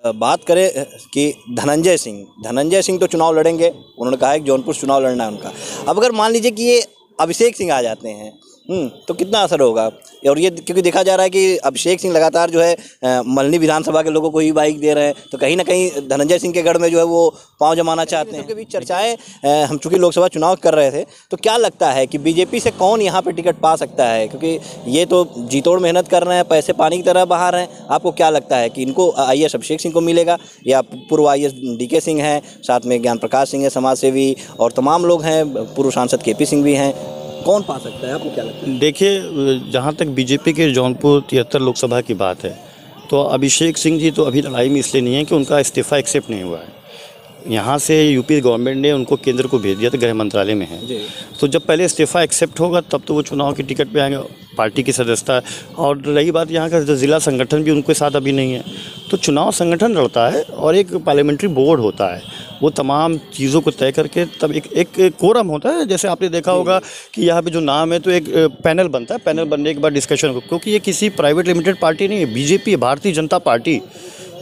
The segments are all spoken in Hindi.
बात करें कि धनंजय सिंह तो चुनाव लड़ेंगे। उन्होंने कहा है कि जौनपुर चुनाव लड़ना है उनका। अब अगर मान लीजिए कि ये अभिषेक सिंह आ जाते हैं तो कितना असर होगा? और ये क्योंकि देखा जा रहा है कि अभिषेक सिंह लगातार जो है मल्हनी विधानसभा के लोगों को ही बाइक दे रहे हैं, तो कहीं ना कहीं धनंजय सिंह के गढ़ में जो है वो पांव जमाना चाहते हैं। सबके बीच चर्चाएं हम चूंकि लोकसभा चुनाव कर रहे थे, तो क्या लगता है कि बीजेपी से कौन यहाँ पे टिकट पा सकता है? क्योंकि ये तो जी तोड़ मेहनत कर रहे हैं, पैसे पानी की तरह बहा रहे हैं। आपको क्या लगता है कि इनको IAS अभिषेक सिंह को मिलेगा या पूर्व IAS DK सिंह हैं, साथ में ज्ञान प्रकाश सिंह है समाज सेवी, और तमाम लोग हैं, पूर्व सांसद KP सिंह भी हैं, कौन पा सकता है? आपको क्या लगता है? देखिए, जहाँ तक बीजेपी के जौनपुर 73 लोकसभा की बात है, तो अभिषेक सिंह जी तो अभी लड़ाई में इसलिए नहीं है कि उनका इस्तीफ़ा एक्सेप्ट नहीं हुआ है। यहाँ से यूपी गवर्नमेंट ने उनको केंद्र को भेज दिया था, गृह मंत्रालय में है। तो जब पहले इस्तीफ़ा एक्सेप्ट होगा तब तो वो चुनाव की टिकट पे आएंगे, पार्टी की सदस्यता। और रही बात यहाँ का ज़िला संगठन भी उनके साथ अभी नहीं है, तो चुनाव संगठन लड़ता है और एक पार्लियामेंट्री बोर्ड होता है, वो तमाम चीज़ों को तय करके तब एक कोरम होता है। जैसे आपने देखा होगा कि यहाँ पे जो नाम है तो एक पैनल बनता है, पैनल बनने के बाद डिस्कशन हो, क्योंकि ये किसी प्राइवेट लिमिटेड पार्टी नहीं है, बीजेपी भारतीय जनता पार्टी,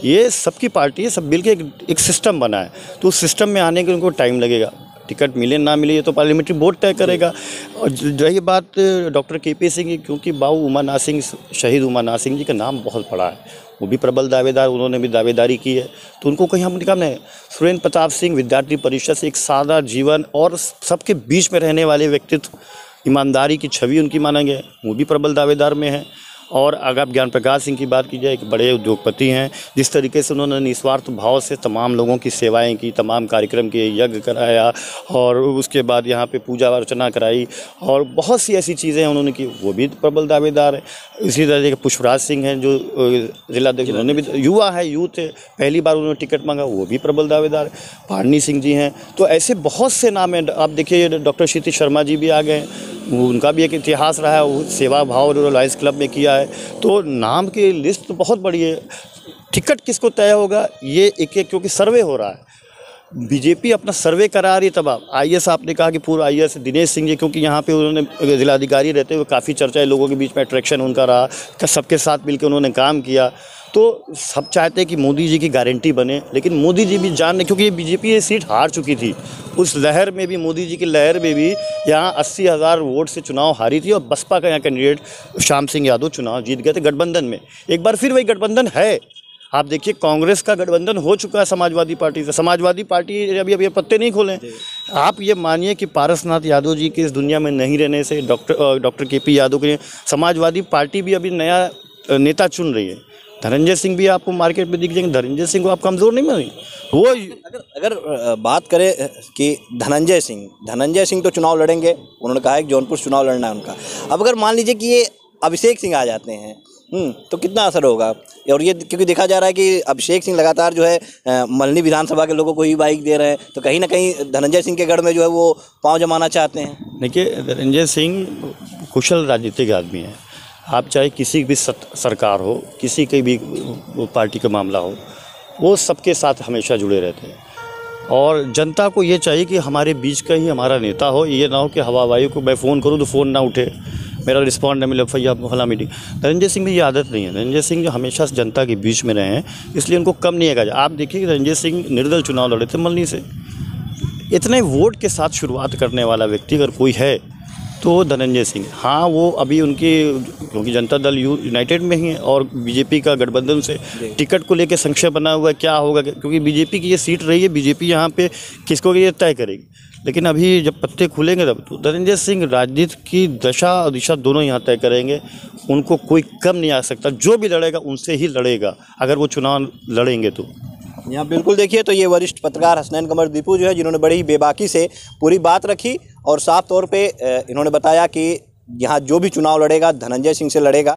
ये सबकी पार्टी है, सब मिल के एक सिस्टम बना है। तो उस सिस्टम में आने के उनको टाइम लगेगा, टिकट मिले ना मिले ये तो पार्लियामेंट्री बोर्ड तय करेगा। और रही बात डॉक्टर KP सिंह की, क्योंकि बाबू उमानाथ सिंह, शहीद उमानाथ सिंह जी का नाम बहुत बड़ा है, वो भी प्रबल दावेदार, उन्होंने भी दावेदारी की है, तो उनको कहीं हम निकाल नहीं। सुरेंद्र प्रताप सिंह विद्यार्थी परिषद से एक सादा जीवन और सबके बीच में रहने वाले व्यक्तित्व, ईमानदारी की छवि उनकी माना गया, वो भी प्रबल दावेदार में है। और अगर आप ज्ञान प्रकाश सिंह की बात की जाए, एक बड़े उद्योगपति हैं, जिस तरीके से उन्होंने निस्वार्थ भाव से तमाम लोगों की सेवाएं की, तमाम कार्यक्रम किए, यज्ञ कराया और उसके बाद यहाँ पे पूजा अर्चना कराई और बहुत सी ऐसी चीज़ें उन्होंने की, वो भी प्रबल दावेदार है। इसी तरह के पुष्पराज सिंह हैं जो जिलाध्यक्ष, उन्होंने भी युवा है, यूथ है, पहली बार उन्होंने टिकट मांगा, वो भी प्रबल दावेदार है। पारनी सिंह जी हैं, तो ऐसे बहुत से नाम हैं। आप देखिए डॉक्टर क्षितिज शर्मा जी भी आ गए, उनका भी एक इतिहास रहा है, वो सेवा भाव लायंस क्लब में किया है। तो नाम की लिस्ट तो बहुत बड़ी है। टिकट किसको तय होगा ये एक क्योंकि सर्वे हो रहा है, बीजेपी अपना सर्वे करा रही है। तब आप IAS, आपने कहा कि पूर्व IAS दिनेश सिंह जी, क्योंकि यहाँ पे उन्होंने जिलाधिकारी रहते हुए काफ़ी चर्चा है, लोगों के बीच में अट्रैक्शन उनका रहा, सबके साथ मिलकर उन्होंने काम किया। तो सब चाहते हैं कि मोदी जी की गारंटी बने, लेकिन मोदी जी भी जान, क्योंकि ये बीजेपी ये सीट हार चुकी थी, उस लहर में भी, मोदी जी की लहर में भी यहाँ 80,000 वोट से चुनाव हारी थी और बसपा का यहाँ कैंडिडेट श्याम सिंह यादव चुनाव जीत गए थे गठबंधन में। एक बार फिर वही गठबंधन है। आप देखिए, कांग्रेस का गठबंधन हो चुका है समाजवादी पार्टी से, समाजवादी पार्टी अभी पत्ते नहीं खोले। आप ये मानिए कि पारसनाथ यादव जी के इस दुनिया में नहीं रहने से डॉक्टर KP यादव के लिए समाजवादी पार्टी भी अभी नया नेता चुन रही है। धनंजय सिंह भी आपको मार्केट में दिख जाएंगे, धनंजय सिंह को आप कमज़ोर नहीं मानेंगे। वो अगर बात करें कि धनंजय सिंह तो चुनाव लड़ेंगे। उन्होंने कहा है कि जौनपुर चुनाव लड़ना है उनका। अब अगर मान लीजिए कि ये अभिषेक सिंह आ जाते हैं तो कितना असर होगा? और ये क्योंकि देखा जा रहा है कि अभिषेक सिंह लगातार जो है मल्हनी विधानसभा के लोगों को ही बाइक दे रहे हैं, तो कहीं ना कहीं धनंजय सिंह के गढ़ में जो है वो पांव जमाना चाहते हैं। देखिए, धनंजय सिंह कुशल राजनीतिक आदमी है। आप चाहे किसी भी सरकार हो, किसी की भी पार्टी का मामला हो, वो सबके साथ हमेशा जुड़े रहते हैं। और जनता को ये चाहिए कि हमारे बीच का ही हमारा नेता हो, ये ना हो कि हवा वायु को मैं फ़ोन करूँ तो फ़ोन ना उठे, मेरा रिस्पॉन्ड न मिले, भैया फला मीटिंग। धनंजय सिंह में ये आदत नहीं है। धनंजय सिंह जो हमेशा जनता के बीच में रहे हैं, इसलिए उनको कम नहीं आएगा। आप देखिए कि धनंजय सिंह निर्दल चुनाव लड़े थे मल्हनी से। इतने वोट के साथ शुरुआत करने वाला व्यक्ति अगर कोई है तो धनंजय सिंह। हाँ, वो अभी उनकी, क्योंकि जनता दल यूनाइटेड में ही है और बीजेपी का गठबंधन से टिकट को लेकर संशय बना हुआ है, क्या होगा, क्योंकि बीजेपी की ये सीट रही है, बीजेपी यहाँ पे किसको ये तय करेगी। लेकिन अभी जब पत्ते खुलेंगे तब तो धनंजय सिंह राजनीति की दशा और दिशा दोनों यहाँ तय करेंगे। उनको कोई कम नहीं आ सकता, जो भी लड़ेगा उनसे ही लड़ेगा अगर वो चुनाव लड़ेंगे तो। यहाँ बिल्कुल देखिए, तो ये वरिष्ठ पत्रकार हसनैन कमर दीपू जो है, जिन्होंने बड़ी ही बेबाकी से पूरी बात रखी और साफ तौर पे इन्होंने बताया कि यहाँ जो भी चुनाव लड़ेगा धनंजय सिंह से लड़ेगा।